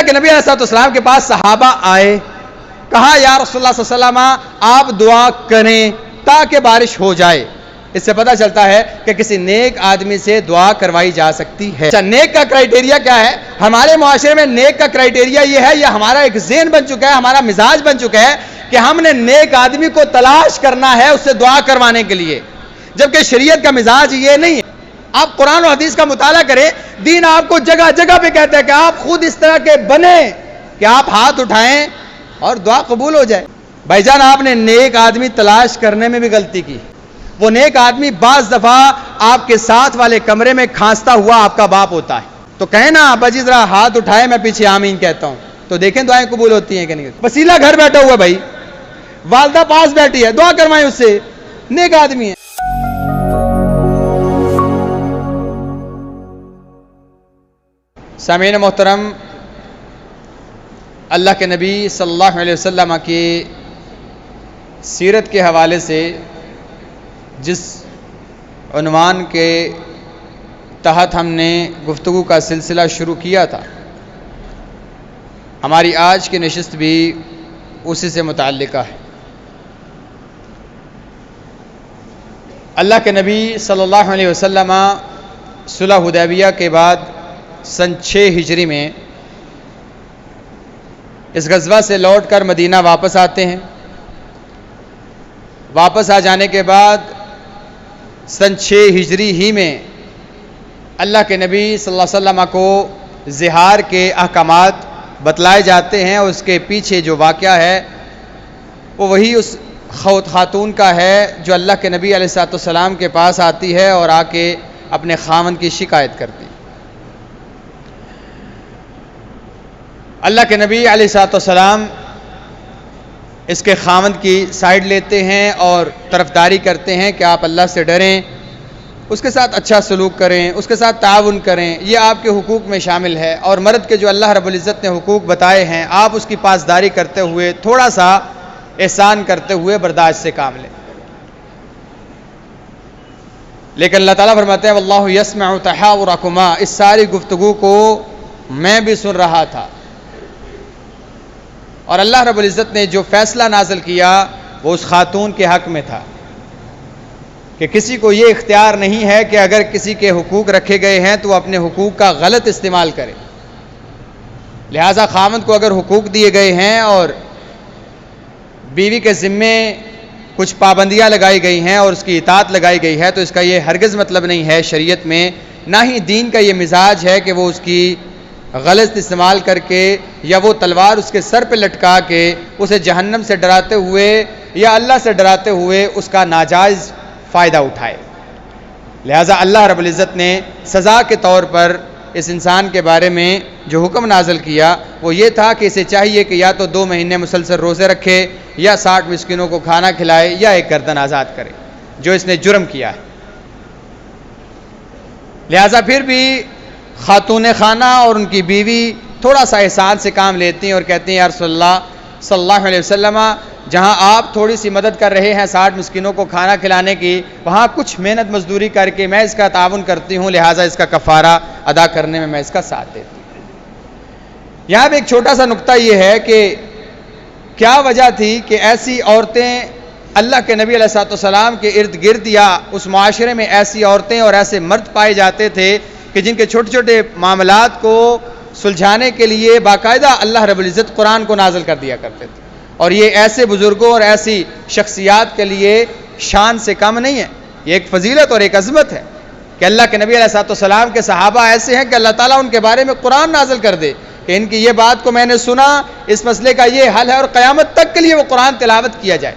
کے نبی علیہ السلام کے پاس صحابہ آئے, کہا یا رسول اللہ صلی اللہ علیہ وسلم آپ دعا کریں تاکہ بارش ہو جائے. اس سے پتہ چلتا ہے کہ کسی نیک آدمی سے دعا کروائی جا سکتی ہے. اچھا, نیک کا کرائیٹیریا کیا ہے؟ ہمارے معاشرے میں نیک کا کرائیٹیریا یہ ہے, یہ ہمارا ایک ذہن بن چکا ہے, ہمارا مزاج بن چکا ہے کہ ہم نے نیک آدمی کو تلاش کرنا ہے اس سے دعا کروانے کے لیے, جبکہ شریعت کا مزاج یہ نہیں ہے. آپ قرآن و حدیث کا مطالعہ کریں, دین آپ کو جگہ جگہ پہ کہتا ہے کہ آپ خود اس طرح کے بنیں کہ آپ ہاتھ اٹھائیں اور دعا قبول ہو جائے. بھائی جان, آپ نے نیک آدمی تلاش کرنے میں بھی غلطی کی. وہ نیک آدمی بعض دفعہ آپ کے ساتھ والے کمرے میں کھانستا ہوا آپ کا باپ ہوتا ہے, تو کہیں نا ابا جی ذرا ہاتھ اٹھائے, میں پیچھے آمین کہتا ہوں, تو دیکھیں دعائیں قبول ہوتی ہیں کہ نہیں. وسیلہ گھر بیٹھا ہوا بھائی, والدہ پاس بیٹھی ہے, دعا کروائیں اس سے, نیک آدمی ہے. سامعین محترم, اللہ کے نبی صلی اللہ علیہ وسلم کی سیرت کے حوالے سے جس عنوان کے تحت ہم نے گفتگو کا سلسلہ شروع کیا تھا, ہماری آج کی نشست بھی اسی سے متعلقہ ہے. اللہ کے نبی صلی اللہ علیہ وسلم صلح حدیبیہ کے بعد سن 6 ہجری میں اس غزوہ سے لوٹ کر مدینہ واپس آتے ہیں. واپس آ جانے کے بعد سن 6 ہجری ہی میں اللہ کے نبی صلی اللہ علیہ وسلم کو زہار کے احکامات بتلائے جاتے ہیں, اور اس کے پیچھے جو واقعہ ہے وہ وہی اس خاتون کا ہے جو اللہ کے نبی علیہ السلام کے پاس آتی ہے اور آ کے اپنے خاوند کی شکایت کرتی. اللہ کے نبی علیہ السلام اس کے خاوند کی سائیڈ لیتے ہیں اور طرفداری کرتے ہیں کہ آپ اللہ سے ڈریں, اس کے ساتھ اچھا سلوک کریں, اس کے ساتھ تعاون کریں, یہ آپ کے حقوق میں شامل ہے, اور مرد کے جو اللہ رب العزت نے حقوق بتائے ہیں آپ اس کی پاسداری کرتے ہوئے, تھوڑا سا احسان کرتے ہوئے برداشت سے کام لیں. لیکن اللہ تعالیٰ فرماتے ہیں واللہ یسمع تحاورکما, اس ساری گفتگو کو میں بھی سن رہا تھا, اور اللہ رب العزت نے جو فیصلہ نازل کیا وہ اس خاتون کے حق میں تھا کہ کسی کو یہ اختیار نہیں ہے کہ اگر کسی کے حقوق رکھے گئے ہیں تو وہ اپنے حقوق کا غلط استعمال کرے. لہٰذا خاوند کو اگر حقوق دیے گئے ہیں اور بیوی کے ذمے کچھ پابندیاں لگائی گئی ہیں اور اس کی اطاعت لگائی گئی ہے, تو اس کا یہ ہرگز مطلب نہیں ہے شریعت میں, نہ ہی دین کا یہ مزاج ہے کہ وہ اس کی غلط استعمال کر کے یا وہ تلوار اس کے سر پہ لٹکا کے اسے جہنم سے ڈراتے ہوئے یا اللہ سے ڈراتے ہوئے اس کا ناجائز فائدہ اٹھائے. لہٰذا اللہ رب العزت نے سزا کے طور پر اس انسان کے بارے میں جو حکم نازل کیا وہ یہ تھا کہ اسے چاہیے کہ یا تو 2 مہینے مسلسل روزے رکھے, یا 60 مسکینوں کو کھانا کھلائے, یا ایک گردن آزاد کرے, جو اس نے جرم کیا ہے. لہٰذا پھر بھی خاتون خانہ اور ان کی بیوی تھوڑا سا احسان سے کام لیتی ہیں اور کہتی ہیں یا رسول اللہ صلی اللہ علیہ وسلم, جہاں آپ تھوڑی سی مدد کر رہے ہیں 60 مسکینوں کو کھانا کھلانے کی, وہاں کچھ محنت مزدوری کر کے میں اس کا تعاون کرتی ہوں, لہٰذا اس کا کفارہ ادا کرنے میں میں اس کا ساتھ دیتی ہوں. یہاں پہ ایک چھوٹا سا نقطہ یہ ہے کہ کیا وجہ تھی کہ ایسی عورتیں اللہ کے نبی علیہ السلام کے ارد گرد یا اس معاشرے میں ایسی عورتیں اور ایسے مرد پائے جاتے تھے کہ جن کے چھوٹے چھوٹے معاملات کو سلجھانے کے لیے باقاعدہ اللہ رب العزت قرآن کو نازل کر دیا کرتے تھے, اور یہ ایسے بزرگوں اور ایسی شخصیات کے لیے شان سے کم نہیں ہے, یہ ایک فضیلت اور ایک عظمت ہے کہ اللہ کے نبی علیہ السلام کے صحابہ ایسے ہیں کہ اللہ تعالیٰ ان کے بارے میں قرآن نازل کر دے کہ ان کی یہ بات کو میں نے سنا, اس مسئلے کا یہ حل ہے, اور قیامت تک کے لیے وہ قرآن تلاوت کیا جائے.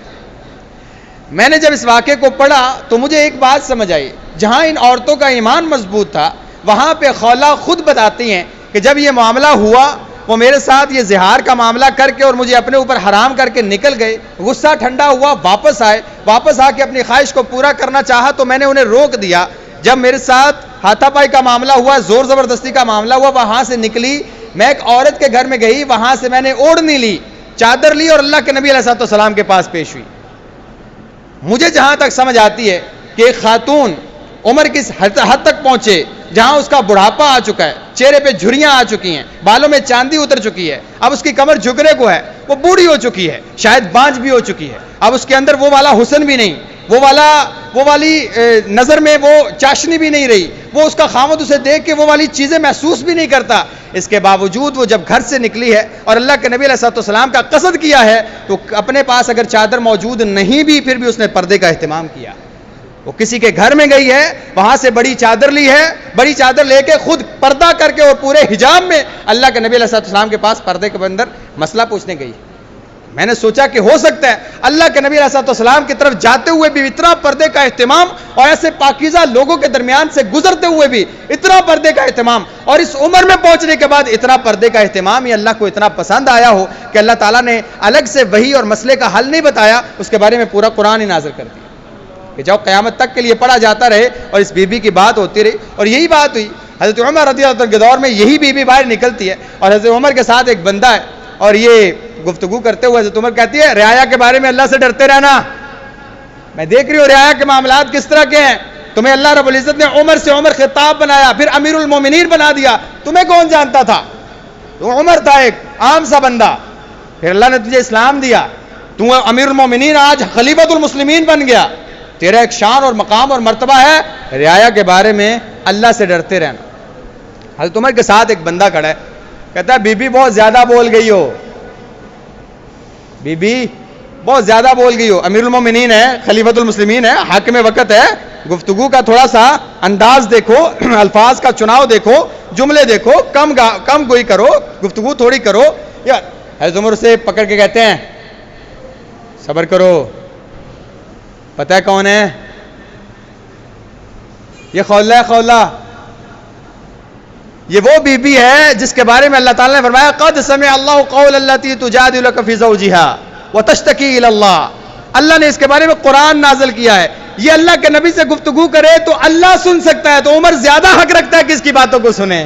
میں نے جب اس واقعے کو پڑھا تو مجھے ایک بات سمجھ آئی, جہاں ان عورتوں کا ایمان مضبوط تھا وہاں پہ خولا خود بتاتی ہیں کہ جب یہ معاملہ ہوا وہ میرے ساتھ یہ زہار کا معاملہ کر کے اور مجھے اپنے اوپر حرام کر کے نکل گئے, غصہ ٹھنڈا ہوا, واپس آئے, واپس آ کے اپنی خواہش کو پورا کرنا چاہا تو میں نے انہیں روک دیا. جب میرے ساتھ ہاتھا پائی کا معاملہ ہوا, زور زبردستی کا معاملہ ہوا, وہاں سے نکلی, میں ایک عورت کے گھر میں گئی, وہاں سے میں نے اوڑھنی لی, چادر لی اور اللہ کے نبی علیہ السلام کے پاس پیش ہوئی. مجھے جہاں تک سمجھ آتی ہے کہ ایک خاتون عمر کی حد تک پہنچے جہاں اس کا بڑھاپا آ چکا ہے, چہرے پہ جھریاں آ چکی ہیں، بالوں میں چاندی اتر چکی ہے، اب اس کی کمر جھکنے کو ہے، وہ بوڑھی ہو چکی ہے، شاید بانج بھی ہو چکی ہے، اب اس کے اندر وہ والا حسن بھی نہیں، وہ والی نظر میں وہ چاشنی بھی نہیں رہی، وہ اس کا خاوند اسے دیکھ کے وہ والی چیزیں محسوس بھی نہیں کرتا۔ اس کے باوجود وہ جب گھر سے نکلی ہے اور اللہ کے نبی علیہ الصلوۃ والسلام کا قصد کیا ہے تو اپنے پاس اگر چادر موجود نہیں بھی پھر بھی اس نے پردے کا اہتمام کیا۔ وہ کسی کے گھر میں گئی ہے، وہاں سے بڑی چادر لی ہے، بڑی چادر لے کے خود پردہ کر کے اور پورے حجاب میں اللہ کے نبی علیہ الصلوۃ والسلام کے پاس پردے کے اندر مسئلہ پوچھنے گئی۔ میں نے سوچا کہ ہو سکتا ہے اللہ کے نبی علیہ الصلوۃ والسلام کی طرف جاتے ہوئے بھی اتنا پردے کا اہتمام اور ایسے پاکیزہ لوگوں کے درمیان سے گزرتے ہوئے بھی اتنا پردے کا اہتمام، اور اس عمر میں پہنچنے کے بعد اتنا پردے کا اہتمام یہ اللہ کو اتنا پسند آیا ہو کہ اللہ تعالیٰ نے الگ سے وحی اور مسئلے کا حل نہیں بتایا، اس کے بارے میں پورا قرآن ہی نازل کر دیا کہ جاؤ قیامت تک کے لیے پڑھا جاتا رہے، اور اس بی بی کی بات ہوتی رہی، اور یہی بات ہوئی۔ حضرت عمر رضی اللہ عنہ کے دور میں یہی بی بی باہر نکلتی ہے اور حضرت عمر کے ساتھ ایک بندہ ہے، اور یہ گفتگو کرتے ہوئے حضرت عمر کہتی ہے رعایا کے بارے میں اللہ سے ڈرتے رہنا، میں دیکھ رہی ہوں رعایا کے معاملات کس طرح کے ہیں، تمہیں اللہ رب العزت نے عمر سے عمر خطاب بنایا، پھر امیر المومنین بنا دیا، تمہیں کون جانتا تھا؟ تو عمر تھا ایک عام سا بندہ، پھر اللہ نے تجھے اسلام دیا، تو امیر المومنین آج خلیفۃ المسلمین بن گیا، تیرا ایک شان اور مقام اور مرتبہ ہے، رعایا کے بارے میں اللہ سے ڈرتے رہنا۔ حضرت عمر کے ساتھ ایک بندہ کھڑا ہے، کہتا ہے بی بی بہت زیادہ بول گئی ہو، بی بی بہت زیادہ بول گئی ہو، امیر المومنین ہے، خلیفۃ المسلمین ہے، حق میں وقت ہے، گفتگو کا تھوڑا سا انداز دیکھو، الفاظ کا چناؤ دیکھو، جملے دیکھو، کم گوئی کرو، گفتگو تھوڑی کرو۔ یار حضرت عمر سے پکڑ کے کہتے ہیں صبر کرو، پتہ ہے کون ہے؟ یہ خولہ ہے، خولہ، یہ وہ بی بی ہے جس کے بارے میں اللہ تعالیٰ نے فرمایا قد سمع اللہ قول التی تجادلک فی زوجہا وتشتکی الی اللہ، اللہ نے اس کے بارے میں قرآن نازل کیا ہے، یہ اللہ کے نبی سے گفتگو کرے تو اللہ سن سکتا ہے، تو عمر زیادہ حق رکھتا ہے کہ اس کی باتوں کو سنے۔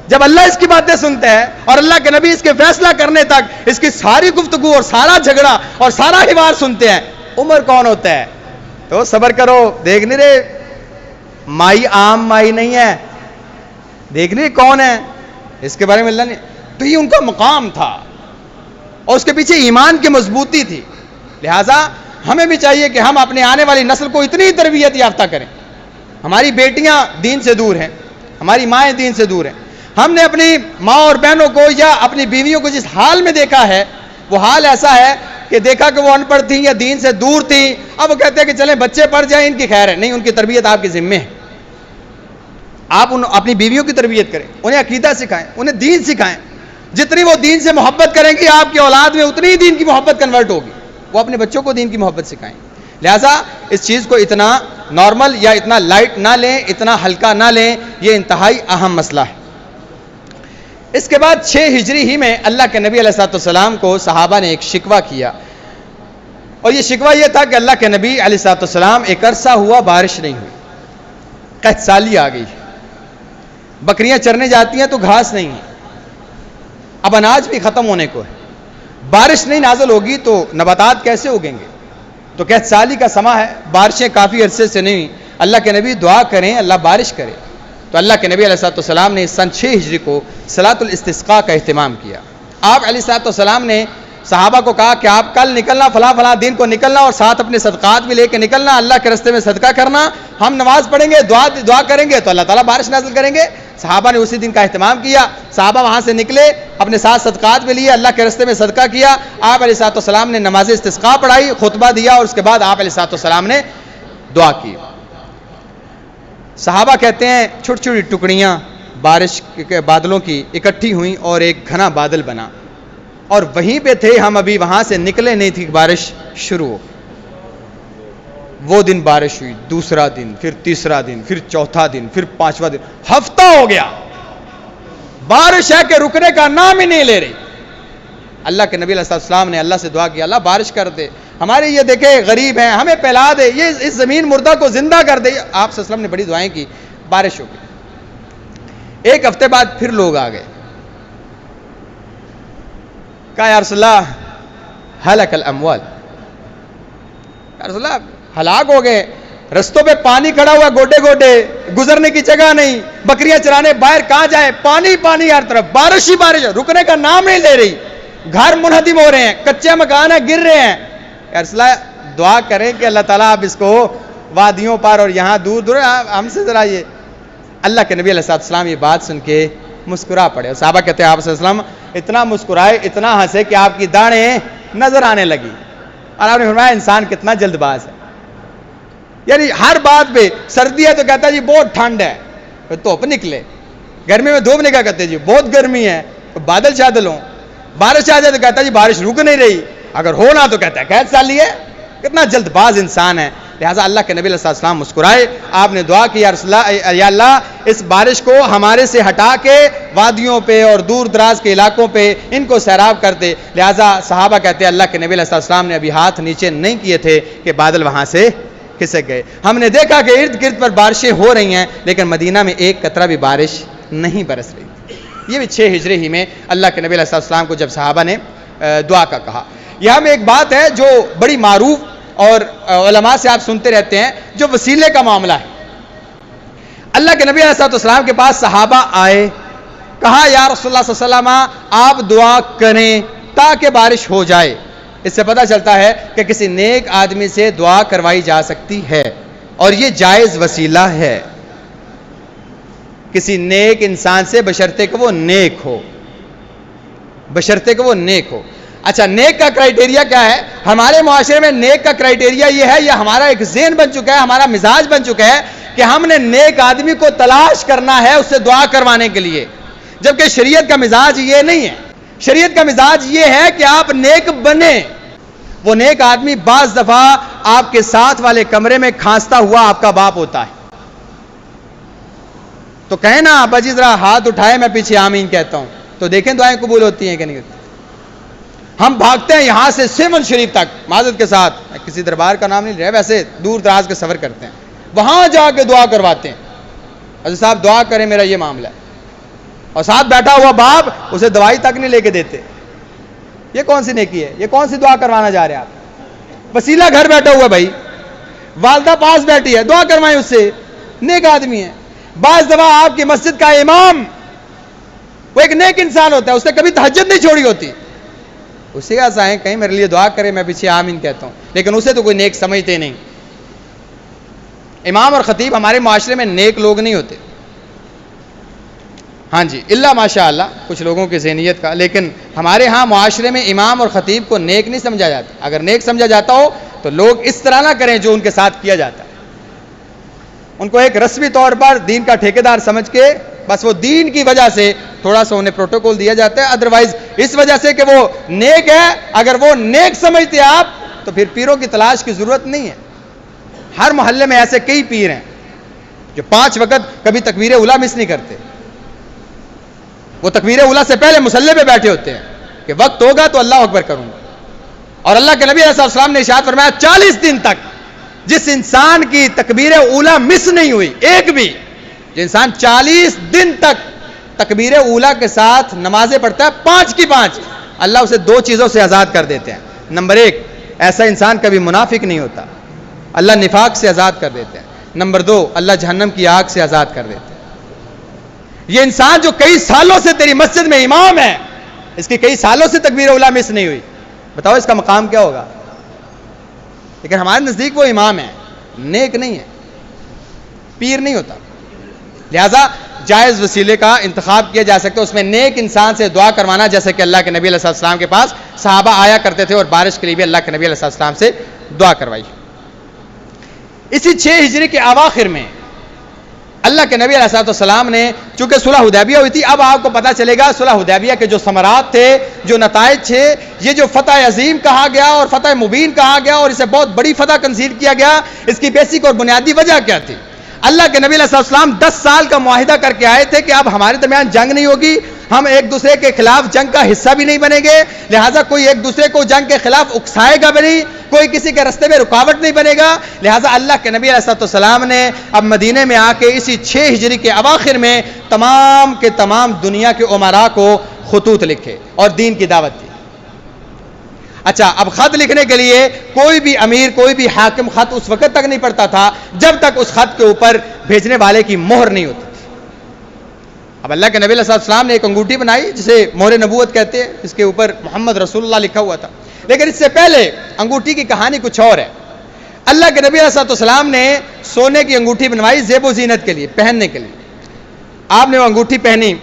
جب اللہ اس کی باتیں سنتے ہیں اور اللہ کے نبی اس کے فیصلہ کرنے تک اس کی ساری گفتگو اور سارا جھگڑا اور سارا حوار سنتے ہیں، عمر کون ہوتا ہے؟ تو صبر کرو، دیکھ نہیں رہے مائی عام مائی نہیں ہے، دیکھ نہیں کون ہے، اس کے بارے میں اللہ نے، تو یہ ان کا مقام تھا اور اس کے پیچھے ایمان کی مضبوطی تھی۔ لہٰذا ہمیں بھی چاہیے کہ ہم اپنے آنے والی نسل کو اتنی تربیت یافتہ کریں۔ ہماری بیٹیاں دین سے دور ہیں، ہماری مائیں دین سے دور ہیں، ہم نے اپنی ماں اور بہنوں کو یا اپنی بیویوں کو جس حال میں دیکھا ہے وہ حال ایسا ہے کہ دیکھا کہ وہ ان پڑھ تھیں یا دین سے دور تھیں، اب وہ کہتے ہیں کہ چلیں بچے پڑھ جائیں، ان کی خیر ہے، نہیں، ان کی تربیت آپ کے ذمے ہے۔ آپ اپنی بیویوں کی تربیت کریں، انہیں عقیدہ سکھائیں، انہیں دین سکھائیں، جتنی وہ دین سے محبت کریں گی آپ کی اولاد میں اتنی ہی دین کی محبت کنورٹ ہوگی، وہ اپنے بچوں کو دین کی محبت سکھائیں۔ لہٰذا اس چیز کو اتنا نارمل یا اتنا لائٹ نہ لیں، اتنا ہلکا نہ لیں، یہ انتہائی اہم مسئلہ ہے۔ اس کے بعد 6 ہجری ہی میں اللہ کے نبی علیہ الصلوۃ والسلام کو صحابہ نے ایک شکوہ کیا، اور یہ شکوہ یہ تھا کہ اللہ کے نبی علیہ الصلوۃ والسلام ایک عرصہ ہوا بارش نہیں ہوئی، قحط سالی آ گئی، بکریاں چرنے جاتی ہیں تو گھاس نہیں ہے، اب اناج بھی ختم ہونے کو ہے، بارش نہیں نازل ہوگی تو نباتات کیسے اگیں گے؟ تو قحط سالی کا سما ہے، بارشیں کافی عرصے سے نہیں، اللہ کے نبی دعا کریں اللہ بارش کرے، تو اللہ کے نبی علیہ الصلوۃ والسلام نے سن 6 ہجری کو صلاۃ الاستسقاء کا اہتمام کیا۔ آپ علیہ الصلوۃ والسلام نے صحابہ کو کہا کہ آپ کل نکلنا، فلاں فلاں دن کو نکلنا، اور ساتھ اپنے صدقات بھی لے کے نکلنا، اللہ کے راستے میں صدقہ کرنا، ہم نماز پڑھیں گے، دعا کریں گے تو اللہ تعالیٰ بارش نازل کریں گے۔ صحابہ نے اسی دن کا اہتمام کیا، صحابہ وہاں سے نکلے، اپنے ساتھ صدقات بھی لیے، اللہ کے راستے میں صدقہ کیا، آپ علیہ الصلوۃ والسلام نے نماز استسقاء پڑھائی، خطبہ دیا، اور اس کے بعد آپ علیہ الصلوۃ والسلام نے دعا کی۔ صحابہ کہتے ہیں چھوٹی چھوٹی ٹکڑیاں بارش کے بادلوں کی اکٹھی ہوئیں اور ایک گھنا بادل بنا، اور وہیں پہ تھے ہم، ابھی وہاں سے نکلے نہیں تھی، بارش شروع ہو۔ وہ دن بارش ہوئی، دوسرا دن، پھر تیسرا دن، پھر چوتھا دن، پھر 5واں دن، ہفتہ ہو گیا، بارش ہے کہ رکنے کا نام ہی نہیں لے رہی۔ اللہ کے نبی علیہ السلام نے اللہ سے دعا کی، اللہ بارش کر دے، ہمارے یہ دیکھے غریب ہیں، ہمیں پھیلا دے، یہ اس زمین مردہ کو زندہ کر دے۔ آپ صلی اللہ علیہ وسلم نے بڑی دعائیں کی، بارش ہو گئی۔ ایک ہفتے بعد پھر لوگ آ گئے، کہا یا رسول اللہ ہلک الاموال، یا رسول اللہ ہلاک ہو گئے، رستوں پہ پانی کھڑا ہوا گوڈے گوڈے، گزرنے کی جگہ نہیں، بکریاں چرانے باہر کہاں جائے، پانی پانی ہر طرف، بارش ہی بارش، رکنے کا نام نہیں لے رہی، گھر منہدم ہو رہے ہیں، کچے مکان ہیں گر رہے ہیں. یا رسول اللہ دعا کریں کہ اللہ تعالیٰ آپ اس کو وادیوں پر اور یہاں دور دور ہم سے ذرا یہ. اللہ کے نبی علیہ السلام یہ بات سن کے مسکرا پڑے، اور صحابہ کہتے ہیں آپ صلی اللہ علیہ وسلم اتنا مسکرائے، اتنا ہنسے کہ آپ کی داڑھیں نظر آنے لگی. اور آپ نے فرمایا انسان کتنا جلد باز ہے، یعنی ہر بات پہ، سردی ہے تو کہتا ہے جی بہت ٹھنڈ ہے، پھر دھوپ نکلے، گرمی میں دھوپ نکلا کہتے ہیں جی بہت گرمی ہے، بادل شادل ہوں، بارش آ جائے تو کہتا ہے جی بارش رک نہیں رہی، اگر ہو نہ تو کہتا ہے قید سالی ہے. کتنا جلد باز انسان ہے. لہٰذا اللہ کے نبی علیہ السلام مسکرائے، آپ نے دعا کی یا رسول اللہ، یا اللہ اس بارش کو ہمارے سے ہٹا کے وادیوں پہ اور دور دراز کے علاقوں پہ ان کو سیراب کر دے. لہٰذا صحابہ کہتے ہیں اللہ کے نبی علیہ السلام نے ابھی ہاتھ نیچے نہیں کیے تھے کہ بادل وہاں سے کھسک گئے. ہم نے دیکھا کہ ارد گرد پر بارشیں ہو رہی ہیں لیکن مدینہ میں ایک قطرہ بھی بارش نہیں برس رہی تھی. یہ بھی 6 ہجری ہی میں اللہ کے نبی علیہ السلام کو جب صحابہ نے دعا کا کہا. یہاں میں ایک بات ہے جو بڑی معروف اور علماء سے آپ سنتے رہتے ہیں، جو وسیلے کا معاملہ ہے. اللہ کے نبی علیہ السلام کے پاس صحابہ آئے، کہا یا رسول اللہ صلی اللہ علیہ وسلم آپ دعا کریں تاکہ بارش ہو جائے. اس سے پتہ چلتا ہے کہ کسی نیک آدمی سے دعا کروائی جا سکتی ہے اور یہ جائز وسیلہ ہے، کسی نیک انسان سے، بشرطے کہ وہ نیک ہو، بشرطے کہ وہ نیک ہو. اچھا نیک کا کرائیٹیریا کیا ہے؟ ہمارے معاشرے میں نیک کا کرائیٹیریا یہ ہے، یہ ہمارا ایک ذہن بن چکا ہے، ہمارا مزاج بن چکا ہے کہ ہم نے نیک آدمی کو تلاش کرنا ہے اس سے دعا کروانے کے لیے، جبکہ شریعت کا مزاج یہ نہیں ہے. شریعت کا مزاج یہ ہے کہ آپ نیک بنیں. وہ نیک آدمی بعض دفعہ آپ کے ساتھ والے کمرے میں کھانستا ہوا آپ کا باپ ہوتا ہے، تو کہیں نا ابا جی ذرا ہاتھ اٹھائے میں پیچھے آمین کہتا ہوں، تو دیکھیں دعائیں قبول ہوتی ہیں کہ نہیں ہوتی. ہم بھاگتے ہیں یہاں سے سیمن شریف تک، معذرت کے ساتھ کسی دربار کا نام نہیں لے رہے، ویسے دور دراز کے سفر کرتے ہیں، وہاں جا کے دعا کرواتے ہیں، حضرت صاحب دعا کریں میرا یہ معاملہ ہے، اور ساتھ بیٹھا ہوا باپ اسے دوائی تک نہیں لے کے دیتے. یہ کون سی نیکی ہے؟ یہ کون سی دعا کروانا جا رہے ہیں آپ؟ وسیلہ گھر بیٹھا ہوا بھائی، والدہ پاس بیٹھی ہے، دعا کروائیں اس سے، نیک آدمی ہے. بعض دفعہ آپ کی مسجد کا امام وہ ایک نیک انسان ہوتا ہے، اس نے کبھی تہجد نہیں چھوڑی ہوتی، اسی کا سائیں کہیں میرے لیے دعا کرے میں پیچھے آمین کہتا ہوں، لیکن اسے تو کوئی نیک سمجھتے نہیں. امام اور خطیب ہمارے معاشرے میں نیک لوگ نہیں ہوتے، ہاں جی اللہ ماشاء اللہ کچھ لوگوں کی ذہنیت کا، لیکن ہمارے ہاں معاشرے میں امام اور خطیب کو نیک نہیں سمجھا جاتا. اگر نیک سمجھا جاتا ہو تو لوگ اس طرح نہ کریں جو ان کے ساتھ کیا جاتا ہے. ان کو ایک رسمی طور پر دین کا ٹھیکیدار سمجھ کے بس وہ دین کی وجہ سے تھوڑا سا انہیں پروٹوکول دیا جاتا ہے، ادروائز اس وجہ سے کہ وہ نیک ہے. اگر وہ نیک سمجھتے آپ تو پھر پیروں کی تلاش کی ضرورت نہیں ہے. ہر محلے میں ایسے کئی پیر ہیں جو 5 وقت کبھی تکبیر اولیٰ مس نہیں کرتے. وہ تکبیر اولیٰ سے پہلے مصلی پہ بیٹھے ہوتے ہیں کہ وقت ہوگا تو اللہ اکبر کروں گا. اور اللہ کے نبی علیہ السلام نے ارشاد فرمایا 40 دن تک جس انسان کی تکبیر اولیٰ مس نہیں ہوئی ایک بھی، جو انسان 40 دن تک تکبیر اولیٰ کے ساتھ نمازیں پڑھتا ہے 5 کی 5، اللہ اسے 2 چیزوں سے آزاد کر دیتے ہیں. نمبر 1 ایسا انسان کبھی منافق نہیں ہوتا، اللہ نفاق سے آزاد کر دیتے ہیں. نمبر 2 اللہ جہنم کی آگ سے آزاد کر دیتے ہیں. یہ انسان جو کئی سالوں سے تیری مسجد میں امام ہے، اس کی کئی سالوں سے تکبیر اولیٰ مس نہیں ہوئی، بتاؤ اس کا مقام کیا ہوگا؟ لیکن ہمارے نزدیک وہ امام ہے، نیک نہیں ہے، پیر نہیں ہوتا. لہذا جائز وسیلے کا انتخاب کیا جا سکتا ہے، اس میں نیک انسان سے دعا کروانا، جیسے کہ اللہ کے نبی علیہ السلام کے پاس صحابہ آیا کرتے تھے اور بارش کے لیے بھی اللہ کے نبی علیہ السلام سے دعا کروائی. اسی 6 ہجری کے اواخر میں اللہ کے نبی علیہ السلام نے، چونکہ صلح حدیبیہ ہوئی تھی، اب آپ کو پتہ چلے گا صلح حدیبیہ کے جو ثمرات تھے، جو نتائج تھے، یہ جو فتح عظیم کہا گیا اور فتح مبین کہا گیا اور اسے بہت بڑی فتح کنسیڈر کیا گیا، اس کی بیسک اور بنیادی وجہ کیا تھی؟ اللہ کے نبی علیہ السلام 10 سال کا معاہدہ کر کے آئے تھے کہ اب ہمارے درمیان جنگ نہیں ہوگی، ہم ایک دوسرے کے خلاف جنگ کا حصہ بھی نہیں بنیں گے، لہٰذا کوئی ایک دوسرے کو جنگ کے خلاف اکسائے گا بھی نہیں، کوئی کسی کے راستے میں رکاوٹ نہیں بنے گا. لہٰذا اللہ کے نبی علیہ السلام نے اب مدینے میں آ کے اسی 6 ہجری کے اواخر میں تمام کے تمام دنیا کے امراء کو خطوط لکھے اور دین کی دعوت دی. اچھا، اب خط لکھنے کے لیے کوئی بھی امیر، کوئی بھی حاکم خط اس وقت تک نہیں پڑھتا تھا جب تک اس خط کے اوپر بھیجنے والے کی مہر نہیں ہوتی تھی۔ اب اللہ کے نبی علیہ السلام نے ایک انگوٹھی بنائی جسے مہر نبوت کہتے ہیں، اس کے اوپر محمد رسول اللہ لکھا ہوا تھا، لیکن اس سے پہلے انگوٹھی کی کہانی کچھ اور ہے۔ اللہ کے نبی علیہ السلام نے سونے کی انگوٹھی بنوائی زیب و زینت کے لیے، پہننے کے لیے۔ آپ نے وہ انگوٹھی پہنی،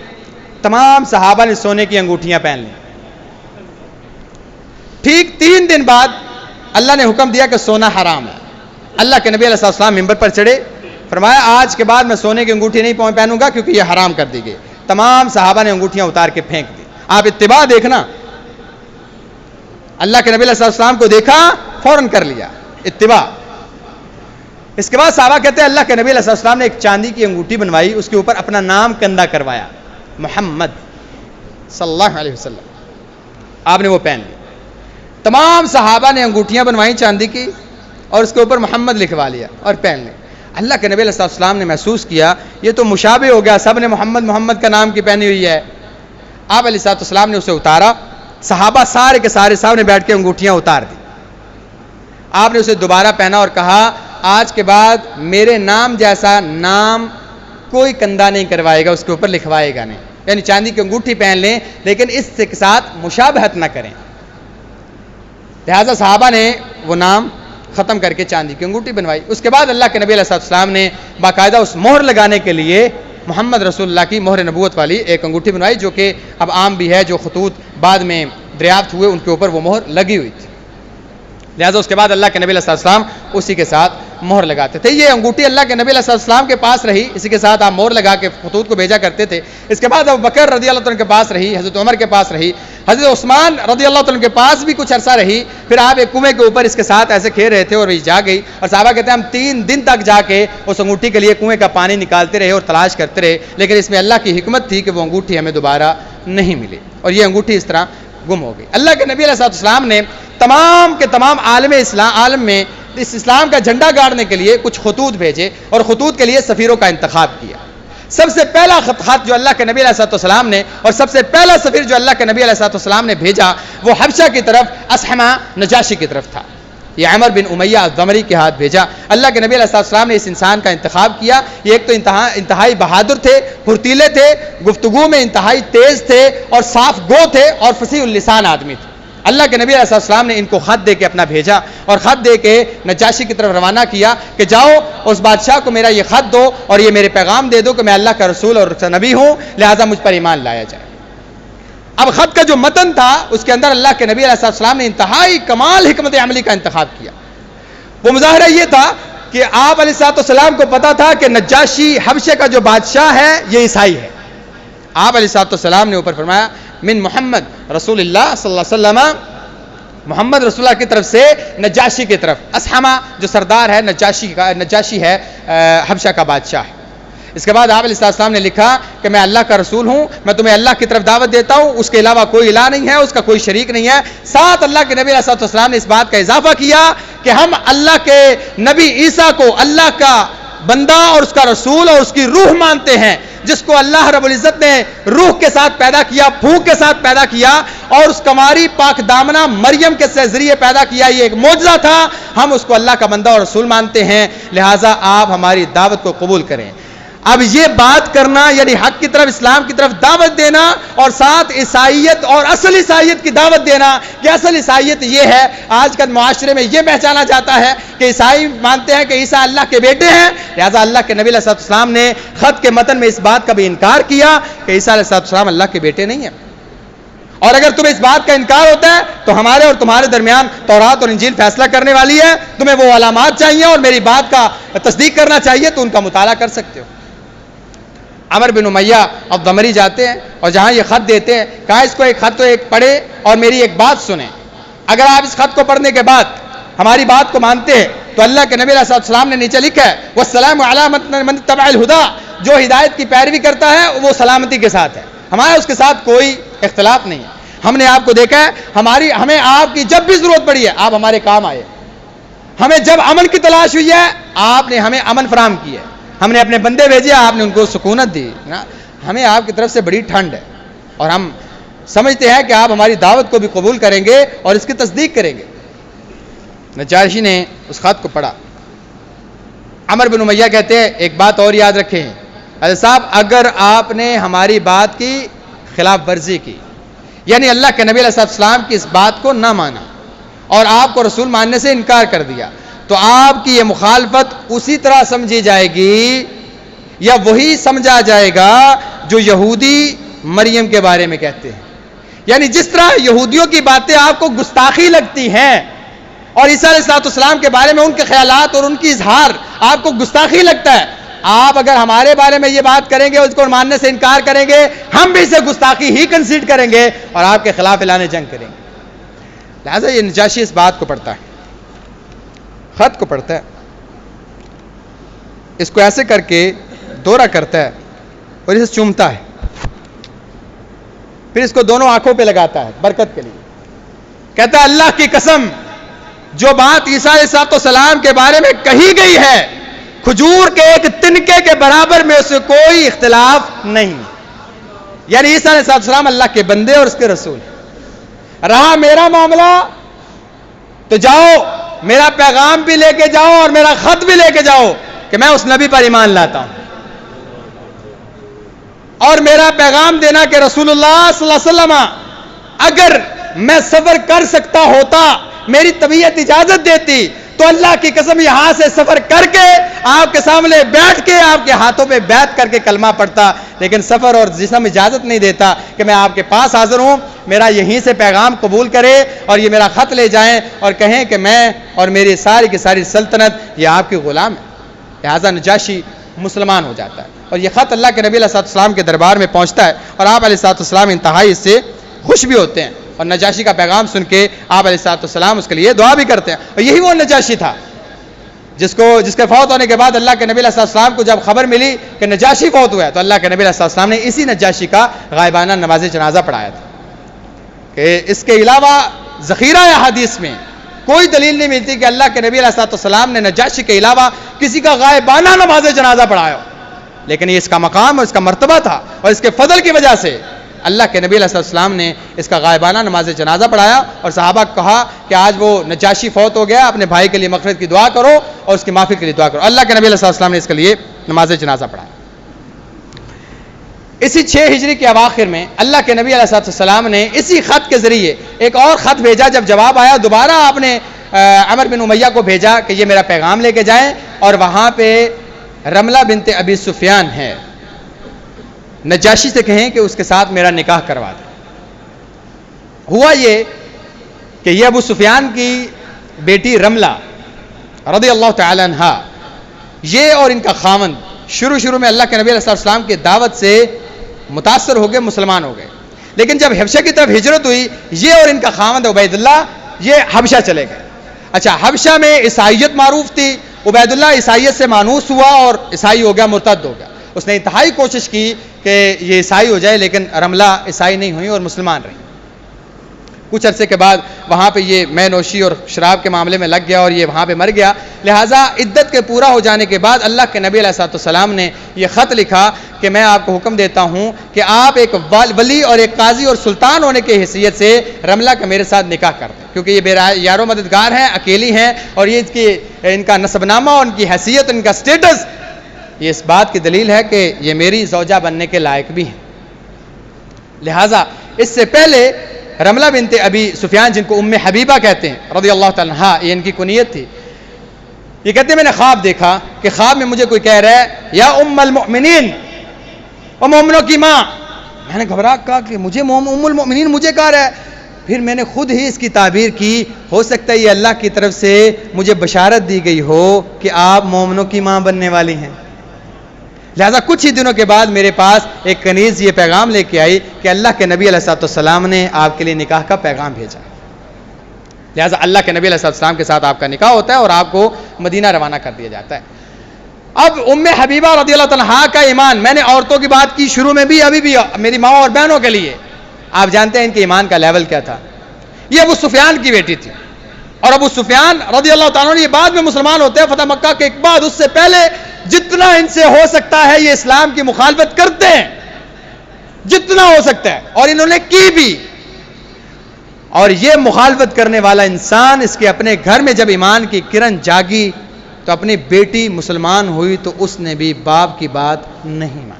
تمام صحابہ نے سونے کی انگوٹھیاں پہن لی۔ ٹھیک 3 دن بعد اللہ نے حکم دیا کہ سونا حرام ہے۔ اللہ کے نبی علیہ السلام منبر پر چڑھے، فرمایا آج کے بعد میں سونے کی انگوٹھی نہیں پہنوں گا کیونکہ یہ حرام کر دی گئی۔ تمام صحابہ نے انگوٹھیاں اتار کے پھینک دی۔ آپ اتباع دیکھنا، اللہ کے نبی علیہ السلام کو دیکھا، فوراً کر لیا اتباع۔ اس کے بعد صحابہ کہتے ہیں اللہ کے نبی علیہ السلام نے ایک چاندی کی انگوٹھی بنوائی، اس کے اوپر اپنا نام کندہ کروایا، محمد صلی اللہ علیہ وسلم۔ آپ نے وہ پہن لی۔ تمام صحابہ نے انگوٹھیاں بنوائیں چاندی کی اور اس کے اوپر محمد لکھوا لیا اور پہن لی۔ اللہ کے نبی علیہ السلام نے محسوس کیا یہ تو مشابہ ہو گیا، سب نے محمد محمد کا نام کی پہنی ہوئی ہے۔ آپ علیہ السلام نے اسے اتارا، صحابہ سارے کے سارے سامنے بیٹھ کے انگوٹھیاں اتار دی۔ آپ نے اسے دوبارہ پہنا اور کہا آج کے بعد میرے نام جیسا نام کوئی کندہ نہیں کروائے گا، اس کے اوپر لکھوائے گا نہیں، یعنی چاندی کی انگوٹھی پہن لیں لیکن اس کے ساتھ مشابہت نہ کریں۔ لہٰذا صحابہ نے وہ نام ختم کر کے چاندی کی انگوٹھی بنوائی۔ اس کے بعد اللہ کے نبی علیہ السلام نے باقاعدہ اس مہر لگانے کے لیے محمد رسول اللہ کی مہر نبوت والی ایک انگوٹھی بنوائی، جو کہ اب عام بھی ہے، جو خطوط بعد میں دریافت ہوئے ان کے اوپر وہ مہر لگی ہوئی تھی۔ لہٰذا اس کے بعد اللہ کے نبی علیہ السلام اسی کے ساتھ مہر لگاتے تھے۔ یہ انگوٹھی اللہ کے نبی علیہ السلام کے پاس رہی، اسی کے ساتھ آپ مہر لگا کے خطوط کو بھیجا کرتے تھے۔ اس کے بعد ابو بکر رضی اللہ عنہ کے پاس رہی، حضرت عمر کے پاس رہی، حضرت عثمان رضی اللہ عنہ کے پاس بھی کچھ عرصہ رہی۔ پھر آپ ایک کنویں کے اوپر اس کے ساتھ ایسے کھیل رہے تھے اور یہ جا گئی، اور صحابہ کہتے ہیں ہم 3 دن تک جا کے اس انگوٹھی کے لیے کنویں کا پانی نکالتے رہے اور تلاش کرتے رہے، لیکن اس میں اللہ کی حکمت تھی کہ وہ انگوٹھی ہمیں دوبارہ نہیں ملی اور یہ انگوٹھی اس طرح گم ہو گئی۔ اللہ کے نبی علیہ السلام نے تمام کے تمام عالم میں اس اسلام کا جھنڈا گاڑنے کے لیے کچھ خطوط بھیجے اور خطوط کے لیے سفیروں کا انتخاب کیا۔ سب سے پہلا خط جو اللہ کے نبی علیہ السلام نے اور سب سے پہلا سفیر جو اللہ کے نبی علیہ السلام نے بھیجا وہ حبشہ کی طرف اصحمہ نجاشی کی طرف تھا۔ یہ عمر بن امیہ الضمری کے ہاتھ بھیجا۔ اللہ کے نبی علیہ السلام نے اس انسان کا انتخاب کیا۔ یہ ایک تو انتہائی بہادر تھے، پھرتیلے تھے، گفتگو میں انتہائی تیز تھے اور صاف گو تھے اور فصیح اللسان آدمی تھے۔ اللہ کے نبی علیہ السلام نے ان کو خط دے کے اپنا بھیجا اور خط دے کے نجاشی کی طرف روانہ کیا کہ جاؤ اس بادشاہ کو میرا یہ خط دو اور یہ میرے پیغام دے دو کہ میں اللہ کا رسول اور نبی ہوں، لہذا مجھ پر ایمان لایا جائے۔ اب خط کا جو متن تھا اس کے اندر اللہ کے نبی علیہ السلام نے انتہائی کمال حکمت عملی کا انتخاب کیا۔ وہ مظاہرہ یہ تھا کہ آپ علیہ السلام کو پتا تھا کہ نجاشی حبشے کا جو بادشاہ ہے یہ عیسائی ہے۔ آپ علیہ السلام نے اوپر فرمایا من محمد رسول اللہ صلی اللہ علیہ وسلم، محمد رسول اللہ کی طرف سے نجاشی کی طرف، اصحمہ جو سردار ہے نجاشی ہے حبشہ کا بادشاہ ہے۔ اس کے بعد آپ علیہ السلام نے لکھا کہ میں اللہ کا رسول ہوں، میں تمہیں اللہ کی طرف دعوت دیتا ہوں، اس کے علاوہ کوئی الہ نہیں ہے، اس کا کوئی شریک نہیں ہے۔ ساتھ اللہ کے نبی علیہ السلام نے اس بات کا اضافہ کیا کہ ہم اللہ کے نبی عیسیٰ کو اللہ کا بندہ اور اس کا رسول اور اس کی روح مانتے ہیں، جس کو اللہ رب العزت نے روح کے ساتھ پیدا کیا، پھونک کے ساتھ پیدا کیا اور اس کماری پاک دامنہ مریم کے ذریعے پیدا کیا۔ یہ ایک معجزہ تھا، ہم اس کو اللہ کا بندہ اور رسول مانتے ہیں، لہٰذا آپ ہماری دعوت کو قبول کریں۔ اب یہ بات کرنا یعنی حق کی طرف، اسلام کی طرف دعوت دینا اور ساتھ عیسائیت اور اصل عیسائیت کی دعوت دینا کہ اصل عیسائیت یہ ہے، آج کل معاشرے میں یہ پہچانا جاتا ہے کہ عیسائی مانتے ہیں کہ عیسیٰ اللہ کے بیٹے ہیں، لہذا اللہ کے نبی علیہ السلام نے خط کے متن میں اس بات کا بھی انکار کیا کہ عیسیٰ علیہ السلام اللہ کے بیٹے نہیں ہیں۔ اور اگر تمہیں اس بات کا انکار ہوتا ہے تو ہمارے اور تمہارے درمیان تورات اور انجیل فیصلہ کرنے والی ہے، تمہیں وہ علامات چاہیے اور میری بات کا تصدیق کرنا چاہیے تو ان کا مطالعہ کر سکتے ہو۔ عمر بن امیہ الضمری جاتے ہیں اور جہاں یہ خط دیتے ہیں کہا اس کو ایک خط تو ایک پڑھے اور میری ایک بات سنیں، اگر آپ اس خط کو پڑھنے کے بعد ہماری بات کو مانتے ہیں تو اللہ کے نبی علیہ السلام نے نیچے لکھا ہے والسلام علی من اتبع الہدی، جو ہدایت کی پیروی کرتا ہے وہ سلامتی کے ساتھ ہے، ہمارا اس کے ساتھ کوئی اختلاف نہیں ہے۔ ہم نے آپ کو دیکھا ہے، ہمیں آپ کی جب بھی ضرورت پڑی ہے آپ ہمارے کام آئے، ہمیں جب امن کی تلاش ہوئی ہے آپ نے ہمیں امن فراہم کی ہے، ہم نے اپنے بندے بھیجے آپ نے ان کو سکونت دی، ہمیں آپ کی طرف سے بڑی ٹھنڈ ہے اور ہم سمجھتے ہیں کہ آپ ہماری دعوت کو بھی قبول کریں گے اور اس کی تصدیق کریں گے۔ نجاشی نے اس خط کو پڑھا۔ عمر بن امیہ کہتے ہیں ایک بات اور یاد رکھیں حضرت صاحب، اگر آپ نے ہماری بات کی خلاف ورزی کی، یعنی اللہ کے نبی علیہ السلام کی اس بات کو نہ مانا اور آپ کو رسول ماننے سے انکار کر دیا، تو آپ کی یہ مخالفت اسی طرح سمجھی جائے گی یا وہی سمجھا جائے گا جو یہودی مریم کے بارے میں کہتے ہیں۔ یعنی جس طرح یہودیوں کی باتیں آپ کو گستاخی لگتی ہیں اور عیسیٰ علیہ السلام کے بارے میں ان کے خیالات اور ان کی اظہار آپ کو گستاخی لگتا ہے، آپ اگر ہمارے بارے میں یہ بات کریں گے، اس کو ماننے سے انکار کریں گے، ہم بھی اسے گستاخی ہی کنسیڈر کریں گے اور آپ کے خلاف اعلان جنگ کریں گے۔ لہذا یہ نجاشی اس بات کو پڑھتا ہے، خط کو پڑھتا ہے، اس کو ایسے کر کے دورہ کرتا ہے اور اسے چومتا ہے، پھر اس کو دونوں آنکھوں پہ لگاتا ہے برکت کے لیے، کہتا ہے اللہ کی قسم، جو بات عیسیٰ علیہ السلام کے بارے میں کہی گئی ہے، کھجور کے ایک تنکے کے برابر میں اسے کوئی اختلاف نہیں۔ یعنی عیسیٰ علیہ السلام اللہ کے بندے اور اس کے رسول۔ رہا میرا معاملہ تو جاؤ میرا پیغام بھی لے کے جاؤ اور میرا خط بھی لے کے جاؤ کہ میں اس نبی پر ایمان لاتا ہوں، اور میرا پیغام دینا کہ رسول اللہ صلی اللہ علیہ وسلم اگر میں سفر کر سکتا ہوتا، میری طبیعت اجازت دیتی تو اللہ کی قسم یہاں سے سفر کر کے آپ کے سامنے بیٹھ کے آپ کے ہاتھوں پہ بیعت کر کے کلمہ پڑھتا، لیکن سفر اور جسم اجازت نہیں دیتا کہ میں آپ کے پاس حاضر ہوں، میرا یہیں سے پیغام قبول کرے اور یہ میرا خط لے جائیں اور کہیں کہ میں اور میری ساری کی ساری سلطنت یہ آپ کی غلام ہے۔ لہٰذا نجاشی مسلمان ہو جاتا ہے اور یہ خط اللہ کے نبی علیہ السلام کے دربار میں پہنچتا ہے اور آپ علیہ السلام انتہائی اس سے خوش بھی ہوتے ہیں اور نجاشی کا پیغام سن کے آپ علیہ السلام اس کے لیے دعا بھی کرتے ہیں۔ اور یہی وہ نجاشی تھا جس کے فوت ہونے کے بعد اللہ کے نبی علیہ السلام کو جب خبر ملی کہ نجاشی فوت ہوا ہے تو اللہ کے نبی علیہ السلام نے اسی نجاشی کا غائبانہ نماز جنازہ پڑھایا تھا کہ اس کے علاوہ ذخیرہ حدیث میں کوئی دلیل نہیں ملتی کہ اللہ کے نبی علیہ السلام نے نجاشی کے علاوہ کسی کا غائبانہ نماز جنازہ پڑھایا ہو، لیکن یہ اس کا مقام اور اس کا مرتبہ تھا اور اس کے فضل کی وجہ سے اللہ کے نبی علیہ السلام نے اس کا غائبانہ نماز جنازہ پڑھایا اور صحابہ کو کہا کہ آج وہ نجاشی فوت ہو گیا، اپنے بھائی کے لیے مغفرت کی دعا کرو اور اس کی معافی کے لیے دعا کرو۔ اللہ کے نبی علیہ السلام نے اس کے لیے نماز جنازہ پڑھایا۔ اسی 6 ہجری کے اواخر میں اللہ کے نبی علیہ السلام نے اسی خط کے ذریعے ایک اور خط بھیجا۔ جب جواب آیا دوبارہ آپ نے عمر بن امیہ کو بھیجا کہ یہ میرا پیغام لے کے جائیں اور وہاں پہ رملہ بنت ابی سفیان ہے، نجاشی سے کہیں کہ اس کے ساتھ میرا نکاح کروا دیں۔ ہوا یہ کہ یہ ابو سفیان کی بیٹی رملہ رضی اللہ تعالی عنہا، یہ اور ان کا خاوند شروع میں اللہ کے نبی علیہ السلام کی دعوت سے متاثر ہو گئے، مسلمان ہو گئے، لیکن جب حبشہ کی طرف ہجرت ہوئی یہ اور ان کا خاوند عبید اللہ یہ حبشہ چلے گئے۔ اچھا، حبشہ میں عیسائیت معروف تھی، عبید اللہ عیسائیت سے مانوس ہوا اور عیسائی ہو گیا، مرتد ہو گیا۔ اس نے انتہائی کوشش کی کہ یہ عیسائی ہو جائے، لیکن رملہ عیسائی نہیں ہوئی اور مسلمان رہی۔ کچھ عرصے کے بعد وہاں پہ یہ مے نوشی اور شراب کے معاملے میں لگ گیا اور یہ وہاں پہ مر گیا۔ لہٰذا عدت کے پورا ہو جانے کے بعد اللہ کے نبی علیہ السلام نے یہ خط لکھا کہ میں آپ کو حکم دیتا ہوں کہ آپ ایک ولی اور ایک قاضی اور سلطان ہونے کی حیثیت سے رملہ کا میرے ساتھ نکاح کر دیں، کیونکہ یہ یار و مددگار ہیں، اکیلی ہیں اور یہ ان کا نسب نامہ اور ان کی حیثیت، ان کا سٹیٹس یہ اس بات کی دلیل ہے کہ یہ میری زوجہ بننے کے لائق بھی ہیں۔ لہٰذا اس سے پہلے رملہ بنت ابی سفیان، جن کو ام حبیبہ کہتے ہیں رضی اللہ تعالیٰ عنہا، یہ ان کی کنیت تھی، یہ کہتے ہیں میں نے خواب دیکھا کہ خواب میں مجھے کوئی کہہ رہا ہے یا ام المؤمنین، او مومنوں کی ماں۔ میں نے گھبرا کہا کہ مجھے ام المؤمنین مجھے کہہ رہا ہے، پھر میں نے خود ہی اس کی تعبیر کی، ہو سکتا ہے یہ اللہ کی طرف سے مجھے بشارت دی گئی ہو کہ آپ مومنوں کی ماں بننے والی ہیں۔ لہذا کچھ ہی دنوں کے بعد میرے پاس ایک کنیز یہ پیغام لے کے آئی کہ اللہ کے نبی علیہ السلام نے آپ کے لیے نکاح کا پیغام بھیجا۔ لہذا اللہ کے نبی علیہ السلام کے ساتھ آپ کا نکاح ہوتا ہے اور آپ کو مدینہ روانہ کر دیا جاتا ہے۔ اب ام حبیبہ رضی اللہ عنہا کا ایمان، میں نے عورتوں کی بات کی شروع میں بھی، ابھی بھی میری ماں اور بہنوں کے لیے، آپ جانتے ہیں ان کے ایمان کا لیول کیا تھا۔ یہ ابو سفیان کی بیٹی تھی اور ابو سفیان رضی اللہ تعالیٰ عنہ یہ بعد میں مسلمان ہوتے ہیں فتح مکہ کے بعد، اس سے پہلے جتنا ان سے ہو سکتا ہے یہ اسلام کی مخالفت کرتے ہیں جتنا ہو سکتا ہے، اور انہوں نے کی بھی. اور یہ مخالفت کرنے والا انسان، اس کے اپنے گھر میں جب ایمان کی کرن جاگی تو اپنی بیٹی مسلمان ہوئی تو اس نے بھی باپ کی بات نہیں مانی.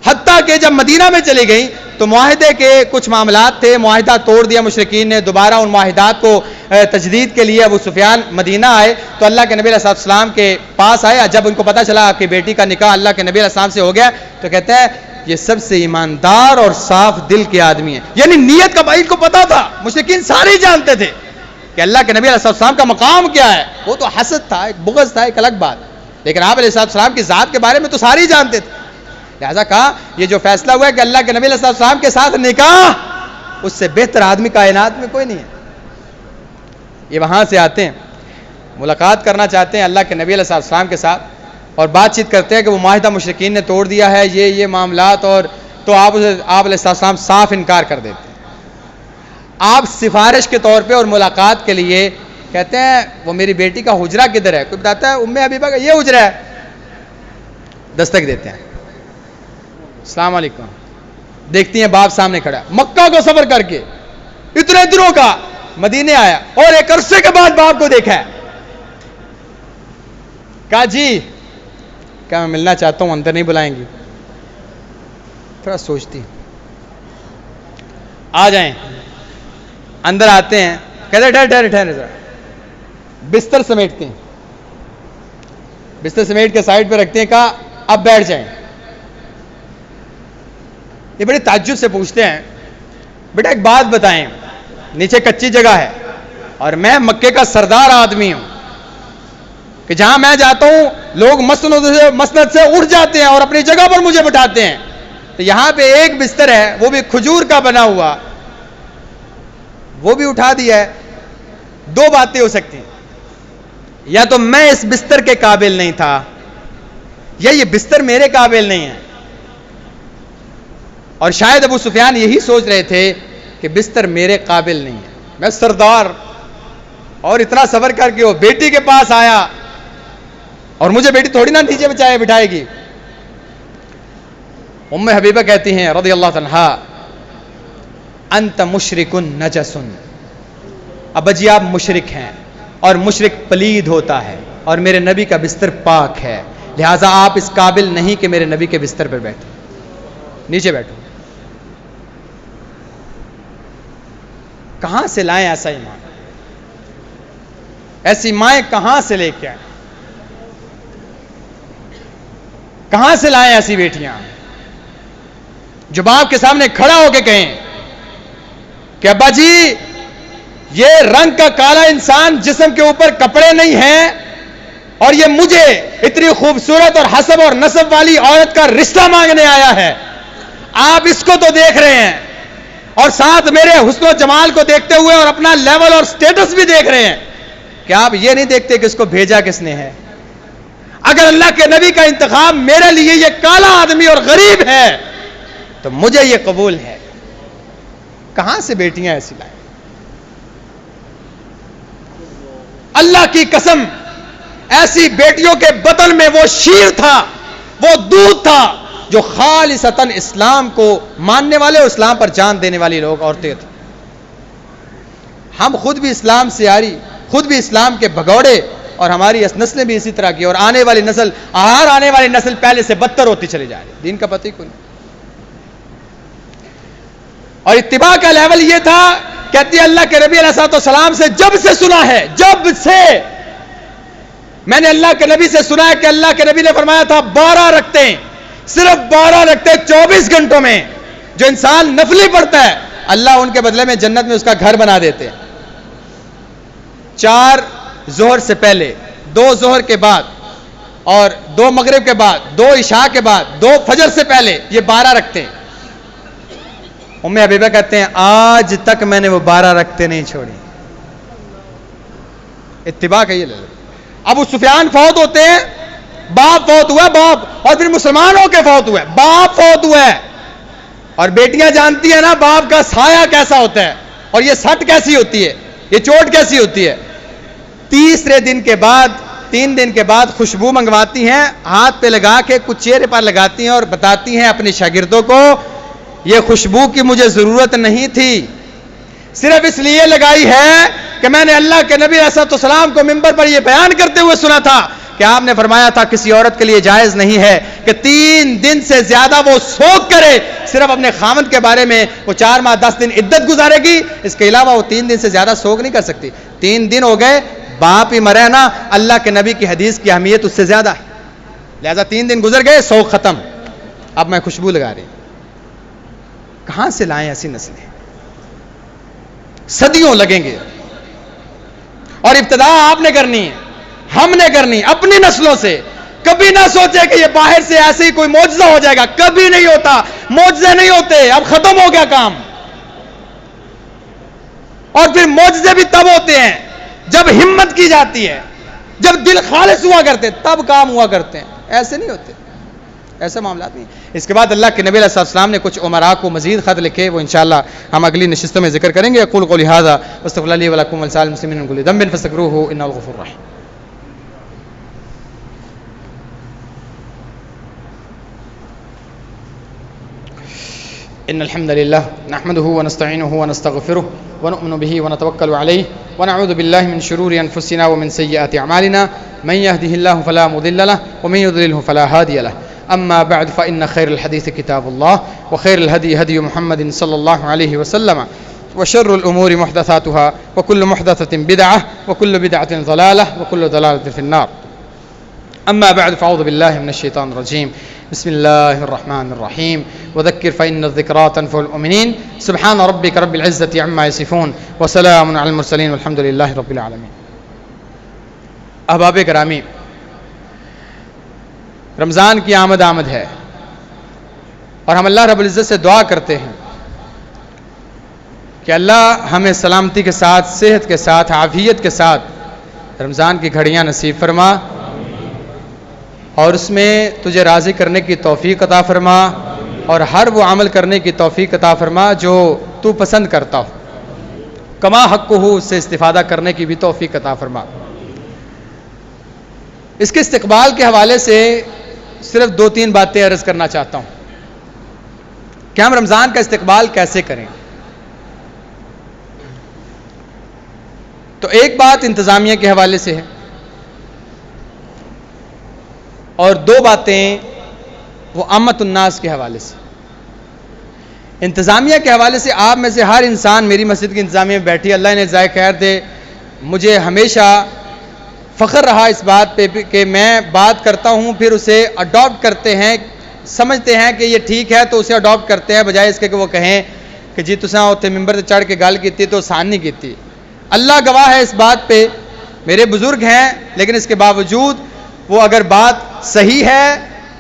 حتیٰ کہ جب مدینہ میں چلی گئی تو معاہدے کے کچھ معاملات تھے، معاہدہ توڑ دیا مشرکین نے، دوبارہ ان معاہدات کو تجدید کے لیے ابو سفیان مدینہ آئے تو اللہ کے نبی علیہ السلام کے پاس آئے. جب ان کو پتہ چلا آپ کی بیٹی کا نکاح اللہ کے نبی علیہ السلام سے ہو گیا تو کہتے ہیں یہ سب سے ایماندار اور صاف دل کے آدمی ہیں. یعنی نیت کا بھائی کو پتا تھا، مشرکین سارے ہی جانتے تھے کہ اللہ کے نبی علیہ السلام کا مقام کیا ہے. وہ تو حسد تھا، ایک بغض تھا، ایک الگ بات، لیکن آپ علیہ السلام کی ذات کے بارے میں تو سارے ہی جانتے تھے. لہذا کہا یہ جو فیصلہ ہوا ہے کہ اللہ کے نبی علیہ السلام کے ساتھ نکاح، اس سے بہتر آدمی کائنات میں کوئی نہیں ہے. یہ وہاں سے آتے ہیں، ملاقات کرنا چاہتے ہیں اللہ کے نبی علیہ السلام کے ساتھ اور بات چیت کرتے ہیں کہ وہ معاہدہ مشرکین نے توڑ دیا ہے، یہ معاملات، اور تو آپ علیہ السلام صاف انکار کر دیتے ہیں. آپ سفارش کے طور پہ اور ملاقات کے لیے کہتے ہیں وہ میری بیٹی کا حجرہ کدھر ہے؟ کوئی بتاتا ہے ام حبیبہ کا یہ حجرہ ہے. دستک دیتے ہیں، السلام علیکم. دیکھتی ہیں باپ سامنے کھڑا ہے، مکہ کو سفر کر کے اتنے دنوں کا مدینے آیا اور ایک عرصے کے بعد باپ کو دیکھا ہے. کہا جی کیا میں ملنا چاہتا ہوں، اندر نہیں بلائیں گی؟ تھوڑا سوچتی آ جائیں. اندر آتے ہیں، کہتے ٹھہر ذرا. بستر سمیٹتے ہیں، بستر سمیٹ کے سائڈ پہ رکھتے ہیں. کہا اب بیٹھ جائیں. یہ بڑے تعجب سے پوچھتے ہیں بیٹا ایک بات بتائیں، نیچے کچی جگہ ہے اور میں مکے کا سردار آدمی ہوں کہ جہاں میں جاتا ہوں لوگ مسند سے اٹھ جاتے ہیں اور اپنی جگہ پر مجھے بٹھاتے ہیں، تو یہاں پہ ایک بستر ہے وہ بھی کھجور کا بنا ہوا، وہ بھی اٹھا دیا ہے. دو باتیں ہو سکتی ہیں، یا تو میں اس بستر کے قابل نہیں تھا یا یہ بستر میرے قابل نہیں ہے. اور شاید ابو سفیان یہی سوچ رہے تھے کہ بستر میرے قابل نہیں ہے، میں سردار اور اتنا سفر کر کے وہ بیٹی کے پاس آیا اور مجھے بیٹی تھوڑی نہ نیچے بٹھائے گی. ام حبیبہ کہتی ہیں رضی اللہ عنہا انت مشرک نجس، ابا جی آپ مشرک ہیں اور مشرک پلید ہوتا ہے اور میرے نبی کا بستر پاک ہے، لہٰذا آپ اس قابل نہیں کہ میرے نبی کے بستر پر بیٹھو، نیچے بیٹھو. کہاں سے لائیں ایسا ایمان؟ ایسی مائیں کہاں سے لے کے آئیں؟ کہاں سے لائیں ایسی بیٹیاں جو باپ کے سامنے کھڑا ہو کے کہیں کہ ابا جی یہ رنگ کا کالا انسان جسم کے اوپر کپڑے نہیں ہیں اور یہ مجھے اتنی خوبصورت اور حسب اور نسب والی عورت کا رشتہ مانگنے آیا ہے، آپ اس کو تو دیکھ رہے ہیں اور ساتھ میرے حسن و جمال کو دیکھتے ہوئے اور اپنا لیول اور سٹیٹس بھی دیکھ رہے ہیں، کہ آپ یہ نہیں دیکھتے کہ اس کو بھیجا کس نے ہے. اگر اللہ کے نبی کا انتخاب میرے لیے یہ کالا آدمی اور غریب ہے تو مجھے یہ قبول ہے. کہاں سے بیٹیاں ایسی لائیں؟ اللہ کی قسم ایسی بیٹیوں کے بطن میں وہ شیر تھا، وہ دودھ تھا جو خالصتاً اسلام کو ماننے والے اور اسلام پر جان دینے والی لوگ عورتیں تھیں. ہم خود بھی اسلام سے آری، خود بھی اسلام کے بھگوڑے، اور ہماری نسلیں بھی اسی طرح کی، اور آنے والی نسل پہلے سے بدتر ہوتی چلی جا رہی ہے، دین کا پتہ ہی کوئی نہیں. اور اتباع کا لیول یہ تھا، کہتی ہے اللہ کے نبی علیہ السلام سے جب سے سنا ہے، جب سے میں نے اللہ کے نبی سے سنا ہے کہ اللہ کے نبی نے فرمایا تھا 12 رکعتیں، صرف 12 رکعتیں 24 گھنٹوں میں جو انسان نفلی پڑھتا ہے اللہ ان کے بدلے میں جنت میں اس کا گھر بنا دیتے ہیں. 4 ظہر سے پہلے، 2 ظہر کے بعد، اور 2 مغرب کے بعد، 2 عشاء کے بعد، 2 فجر سے پہلے، یہ 12 رکعتیں. ام حبیبہ کہتے ہیں آج تک میں نے وہ 12 رکعتیں نہیں چھوڑی. اتباع کا یہ لے لو. ابو سفیان فوت ہوتے ہیں، باپ فوت ہوا، باپ، اور پھر مسلمانوں کے فوت ہوئے، باپ فوت ہوا ہے. اور بیٹیاں جانتی ہیں نا باپ کا سایہ کیسا ہوتا ہے، اور یہ سٹ کیسی ہوتی ہے، یہ چوٹ کیسی ہوتی ہے. تیسرے دن کے بعد، 3 دن کے بعد خوشبو منگواتی ہیں، ہاتھ پہ لگا کے کچھ چہرے پر لگاتی ہیں اور بتاتی ہیں اپنے شاگردوں کو یہ خوشبو کی مجھے ضرورت نہیں تھی، صرف اس لیے لگائی ہے کہ میں نے اللہ کے نبی علیہ السلام کو منبر پر یہ بیان کرتے ہوئے سنا تھا کہ آپ نے فرمایا تھا کسی عورت کے لیے جائز نہیں ہے کہ 3 دن سے زیادہ وہ سوگ کرے، صرف اپنے خاوند کے بارے میں وہ 4 ماہ 10 دن عدت گزارے گی، اس کے علاوہ وہ 3 دن سے زیادہ سوگ نہیں کر سکتی۔ 3 دن ہو گئے، باپ ہی مرے نا، اللہ کے نبی کی حدیث کی اہمیت اس سے زیادہ ہے، لہذا 3 دن گزر گئے، سوگ ختم، اب میں خوشبو لگا رہی۔ کہاں سے لائیں ایسی نسلیں؟ صدیوں لگیں گے، اور ابتدا آپ نے کرنی ہے، ہم نے کرنی اپنی نسلوں سے۔ کبھی نہ سوچے کہ یہ باہر سے ایسے ہی کوئی معجزہ ہو جائے گا، کبھی نہیں ہوتا، معجزے نہیں ہوتے، اب ختم ہو گیا کام۔ اور پھر معجزے بھی تب ہوتے ہیں جب ہمت کی جاتی ہے، جب دل خالص ہوا کرتے تب کام ہوا کرتے ہیں، ایسے نہیں ہوتے، ایسے معاملات نہیں۔ اس کے بعد اللہ کے نبی علیہ السلام نے کچھ امراء کو مزید خط لکھے، وہ انشاءاللہ ہم اگلی نشستوں میں ذکر کریں گے۔ اقول قولی ھذا واستغفر اللہ لی ولکم ولسائر المسلمین من کل ذنب فاستغفروہ انہ الغفور الرحیم۔ ان الحمد للہ نحمده ونستعینه ونستغفره ونؤمن به ونتوکل علیہ ونعوذ باللہ من شرور انفسنا ومن سیئات اعمالنا من يهده الله فلا مضل له ومن يضلله فلا هادي له اما بعد فان خير الحديث كتاب الله وخير الهدي هدي محمد صلى الله عليه وسلم وشر الامور محدثاتها وكل محدثة بدعة وكل بدعة ضلالة وكل ضلالة في النار اما بعد فاعوذ بالله من الشيطان الرجيم بسم الله الرحمن الرحيم وذكر فإن الذكرى تنفع المؤمنين سبحان ربك رب العزة عما يصفون وسلام على المرسلين والحمد لله رب العالمين۔ احباب گرامی، رمضان کی آمد ہے اور ہم اللہ رب العزت سے دعا کرتے ہیں کہ اللہ ہمیں سلامتی کے ساتھ، صحت کے ساتھ، عافیت کے ساتھ رمضان کی گھڑیاں نصیب فرما اور اس میں تجھے راضی کرنے کی توفیق عطا فرما اور ہر وہ عمل کرنے کی توفیق عطا فرما جو تو پسند کرتا ہو، کما حق ہو اس سے استفادہ کرنے کی بھی توفیق عطا فرما۔ اس کے استقبال کے حوالے سے صرف 2-3 باتیں عرض کرنا چاہتا ہوں کہ ہم رمضان کا استقبال کیسے کریں۔ تو ایک بات انتظامیہ کے حوالے سے ہے اور 2 باتیں وہ عامت الناس کے حوالے سے۔ انتظامیہ کے حوالے سے آپ میں سے ہر انسان، میری مسجد کی انتظامیہ میں بیٹھی، اللہ نے جزائے خیر دے، مجھے ہمیشہ فخر رہا اس بات پہ کہ میں بات کرتا ہوں پھر اسے اڈاپٹ کرتے ہیں، سمجھتے ہیں کہ یہ ٹھیک ہے تو اسے اڈاپٹ کرتے ہیں، بجائے اس کے کہ وہ کہیں کہ جی تساں اوتھے ممبر تے چڑھ کے گل کیتی تو آسان نہیں کیتی۔ اللہ گواہ ہے اس بات پہ، میرے بزرگ ہیں، لیکن اس کے باوجود وہ اگر بات صحیح ہے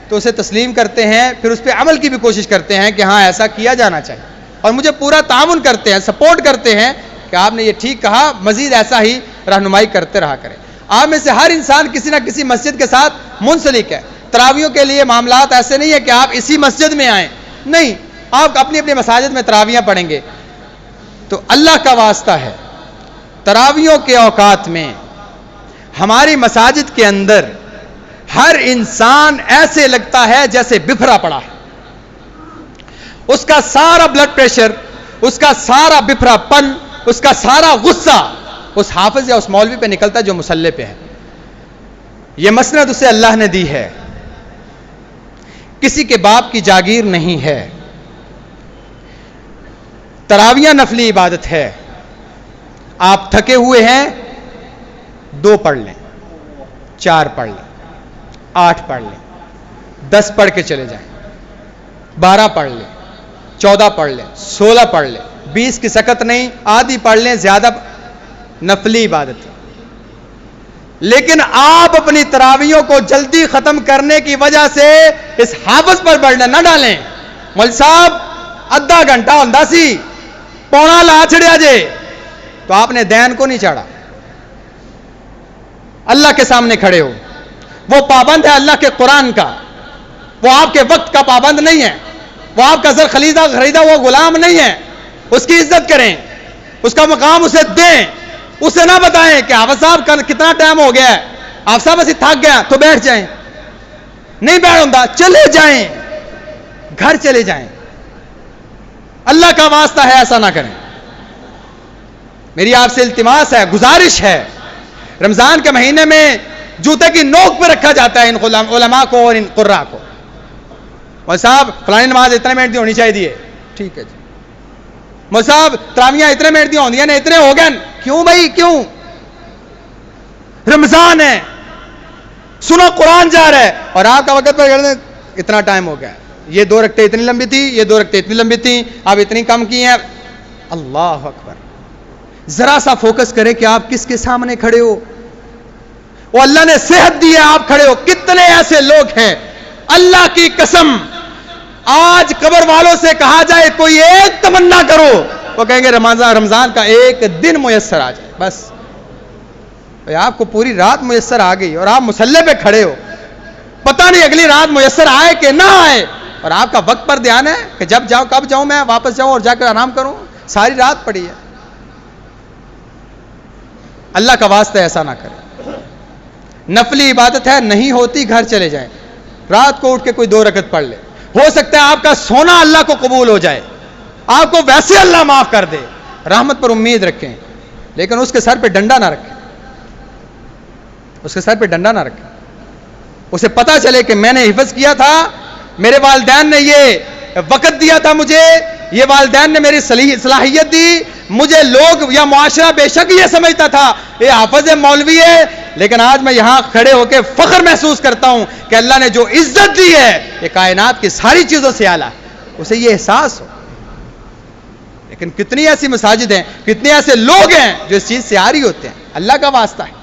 تو اسے تسلیم کرتے ہیں، پھر اس پہ عمل کی بھی کوشش کرتے ہیں کہ ہاں ایسا کیا جانا چاہیے، اور مجھے پورا تعاون کرتے ہیں، سپورٹ کرتے ہیں کہ آپ نے یہ ٹھیک کہا، مزید ایسا ہی رہنمائی کرتے رہا کریں۔ آپ میں سے ہر انسان کسی نہ کسی مسجد کے ساتھ منسلک ہے۔ تراویحوں کے لیے معاملات ایسے نہیں ہے کہ آپ اسی مسجد میں آئیں، نہیں، آپ اپنی اپنی مساجد میں تراویحاں پڑھیں گے۔ تو اللہ کا واسطہ ہے، تراویحوں کے اوقات میں ہماری مساجد کے اندر ہر انسان ایسے لگتا ہے جیسے بفرا پڑا ہے، اس کا سارا بلڈ پریشر، اس کا سارا بفرا پن، اس کا سارا غصہ اس حافظ یا اس مولوی پہ نکلتا ہے جو مصلی پہ ہے۔ یہ مسند اسے اللہ نے دی ہے، کسی کے باپ کی جاگیر نہیں ہے۔ تراویح نفلی عبادت ہے، آپ تھکے ہوئے ہیں 2 پڑھ لیں، 4 پڑھ لیں، 8 پڑھ لیں، 10 پڑھ کے چلے جائیں، 12 پڑھ لیں، 14 پڑھ لیں، 16 پڑھ لیں، 20 کی سکت نہیں، آدھی پڑھ لیں، زیادہ نفلی عبادت ہے۔ لیکن آپ اپنی تراویحوں کو جلدی ختم کرنے کی وجہ سے اس حافظ پر برڈن نہ ڈالیں۔ مول صاحب آدھا گھنٹہ ہوندا سی، پونا لا چھڑیا جے، تو آپ نے دین کو نہیں چاڑا، اللہ کے سامنے کھڑے ہو، وہ پابند ہے اللہ کے قرآن کا، وہ آپ کے وقت کا پابند نہیں ہے، وہ آپ کا زر خریدا وہ غلام نہیں ہے، اس کی عزت کریں، اس کا مقام اسے دیں، اسے نہ بتائیں کہ حافظ صاحب کتنا ٹائم ہو گیا ہے، حافظ صاحب اسی تھک گیا تو بیٹھ جائیں، نہیں بیٹھ ہوندا، چلے جائیں، گھر چلے جائیں۔ اللہ کا واسطہ ہے ایسا نہ کریں. میری آپ سے التماس ہے, گزارش ہے, رمضان کے مہینے میں جوتے کی نوک پہ رکھا جاتا ہے ان علماء کو اور ان قراء کو. مول صاحب فلانی نماز اتنے منٹ دی ہونی چاہیے, ٹھیک ہے جی. مول صاحب تراویحاں اتنے منٹ دی ہوندیاں نے, اتنے ہو گئے. کیوں بھائی کیوں؟ رمضان ہے, سنو قرآن جا رہا ہے, اور آپ کا وقت پر اتنا ٹائم ہو گیا, یہ 2 رکعتیں اتنی لمبی تھی, یہ 2 رکعتیں اتنی لمبی تھی, آپ اتنی کم کی ہیں. اللہ اکبر. ذرا سا فوکس کریں کہ آپ کس کے سامنے کھڑے ہو. وہ اللہ نے صحت دی ہے, آپ کھڑے ہو. کتنے ایسے لوگ ہیں اللہ کی قسم, آج قبر والوں سے کہا جائے کوئی ایک تمنا کرو, وہ کہیں گے رمضان کا ایک دن میسر آ جائے بس. آپ کو پوری رات میسر آ گئی اور آپ مصلی پہ کھڑے ہو, پتہ نہیں اگلی رات میسر آئے کہ نہ آئے, اور آپ کا وقت پر دھیان ہے کہ جب جاؤ کب جاؤں, میں واپس جاؤں اور جا کر آرام کروں. ساری رات پڑی ہے. اللہ کا واسطہ ایسا نہ کرے. نفلی عبادت ہے, نہیں ہوتی گھر چلے جائیں, رات کو اٹھ کے کوئی 2 رکعت پڑھ لے. ہو سکتا ہے آپ کا سونا اللہ کو قبول ہو جائے, آپ کو ویسے اللہ معاف کر دے. رحمت پر امید رکھیں, لیکن اس کے سر پہ ڈنڈا نہ رکھیں, اس کے سر پہ ڈنڈا نہ رکھیں. اسے پتا چلے کہ میں نے حفظ کیا تھا, میرے والدین نے یہ وقت دیا تھا مجھے, یہ والدین نے میری صلاحیت دی. مجھے لوگ یا معاشرہ بے شک یہ سمجھتا تھا یہ حافظ مولوی ہے, لیکن آج میں یہاں کھڑے ہو کے فخر محسوس کرتا ہوں کہ اللہ نے جو عزت دی ہے یہ کائنات کی ساری چیزوں سے اعلیٰ ہے, اسے یہ احساس ہو. لیکن کتنی ایسی مساجد ہیں, کتنے ایسے لوگ ہیں جو اس چیز سے عاری ہوتے ہیں. اللہ کا واسطہ ہے.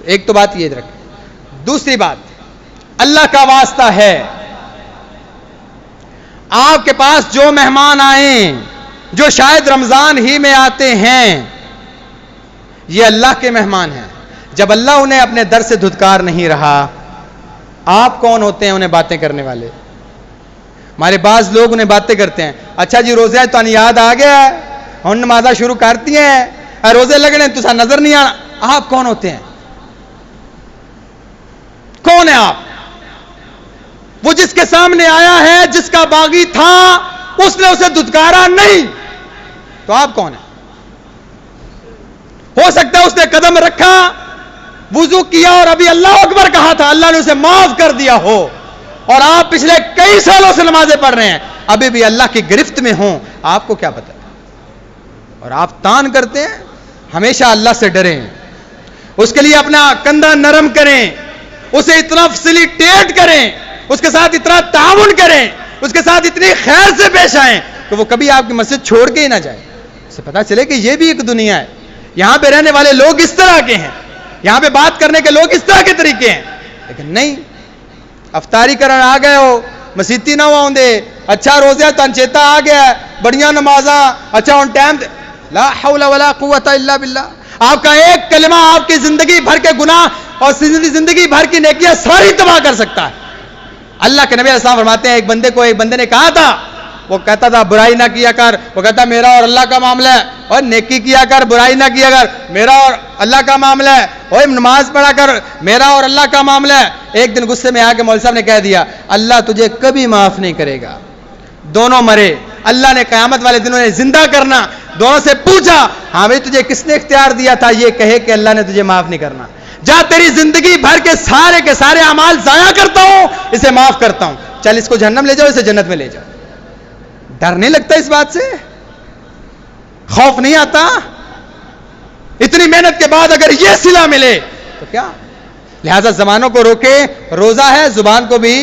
ایک تو بات یہ رکھیں. دوسری بات, اللہ کا واسطہ ہے, آپ کے پاس جو مہمان آئیں, جو شاید رمضان ہی میں آتے ہیں, یہ اللہ کے مہمان ہیں. جب اللہ انہیں اپنے در سے دھتکار نہیں رہا, آپ کون ہوتے ہیں انہیں باتیں کرنے والے؟ ہمارے بعض لوگ انہیں باتیں کرتے ہیں, اچھا جی روزے تو یاد آ گیا, ہم نمازہ شروع کرتی ہیں, روزے لگنے تو نظر نہیں آنا. آپ کون ہوتے ہیں؟ کون ہے آپ؟ وہ جس کے سامنے آیا ہے, جس کا باغی تھا, اس نے اسے دھتکارا نہیں, تو آپ کون ہیں؟ ہو سکتا ہے اس نے قدم رکھا, وضو کیا اور ابھی اللہ اکبر کہا تھا, اللہ نے اسے معاف کر دیا ہو, اور آپ پچھلے کئی سالوں سے نمازیں پڑھ رہے ہیں, ابھی بھی اللہ کی گرفت میں ہوں, آپ کو کیا پتا؟ اور آپ تان کرتے ہیں. ہمیشہ اللہ سے ڈریں, اس کے لیے اپنا کندھا نرم کریں, اسے اتنا فیسیلیٹیٹ کریں, اس کے ساتھ اتنا تعاون کریں, اس کے ساتھ اتنی خیر سے پیش آئیں کہ وہ کبھی آپ کی مسجد چھوڑ کے ہی نہ جائے. اسے پتا چلے کہ یہ بھی ایک دنیا ہے, یہاں پہ رہنے والے لوگ اس طرح کے ہیں, یہاں پہ بات کرنے کے لوگ اس طرح کے طریقے ہیں. لیکن نہیں, افطاری کرن آ گئے ہو, مسیتی نہ ہوا ہوندے, اچھا روزہ تن چیتا آ گیا, بڑیاں نمازاں, اچھا ان ٹائم لا حول ولا قوت الا باللہ. آپ کا ایک کلمہ آپ کی زندگی بھر کے گناہ اور زندگی بھر کی نیکیاں ساری تباہ کر سکتا ہے. اللہ کے نبی علیہ السلام فرماتے ہیں, ایک بندے نے کہا تھا, وہ کہتا تھا برائی نہ کیا کر, وہ کہتا میرا اور اللہ کا معاملہ ہے, اور نیکی کیا کر, برائی نہ کیا کر, میرا اور اللہ کا معاملہ ہے, اور نماز پڑھا کر, میرا اور اللہ کا معاملہ ہے. ایک دن غصے میں آ کے مولوی صاحب نے کہہ دیا, اللہ تجھے کبھی معاف نہیں کرے گا. دونوں مرے, اللہ نے قیامت والے دنوں نے زندہ کرنا, دونوں سے پوچھا, ہاں بھائی تجھے کس نے اختیار دیا تھا یہ کہے کہ اللہ نے تجھے معاف نہیں کرنا؟ جا تیری زندگی بھر کے سارے اعمال ضائع کرتا ہوں, اسے معاف کرتا ہوں, چل اس کو جہنم لے جاؤ, اسے جنت میں لے جاؤ. ڈر نہیں لگتا اس بات سے؟ خوف نہیں آتا؟ اتنی محنت کے بعد اگر یہ صلہ ملے تو کیا؟ لہذا زبانوں کو روکیں, روزہ ہے, زبان کو بھی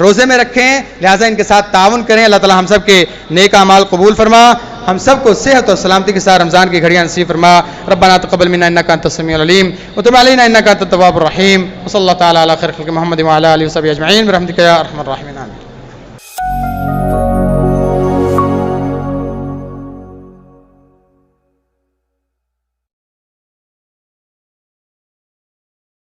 روزے میں رکھیں, لہذا ان کے ساتھ تعاون کریں. اللہ تعالی ہم سب کے نیک اعمال قبول فرما, ہم سب کو صحت اور سلامتی کے ساتھ رمضان کی گھڑیاں نصیب فرما. ربنا تقبل منا انک انت السمیع العلیم وتب علینا انک انت التواب الرحیم. وصلی اللہ تعالی علی خیر خلق محمد وعلی آلہ وصحبہ اجمعین برحمتک یا ارحم الراحمین.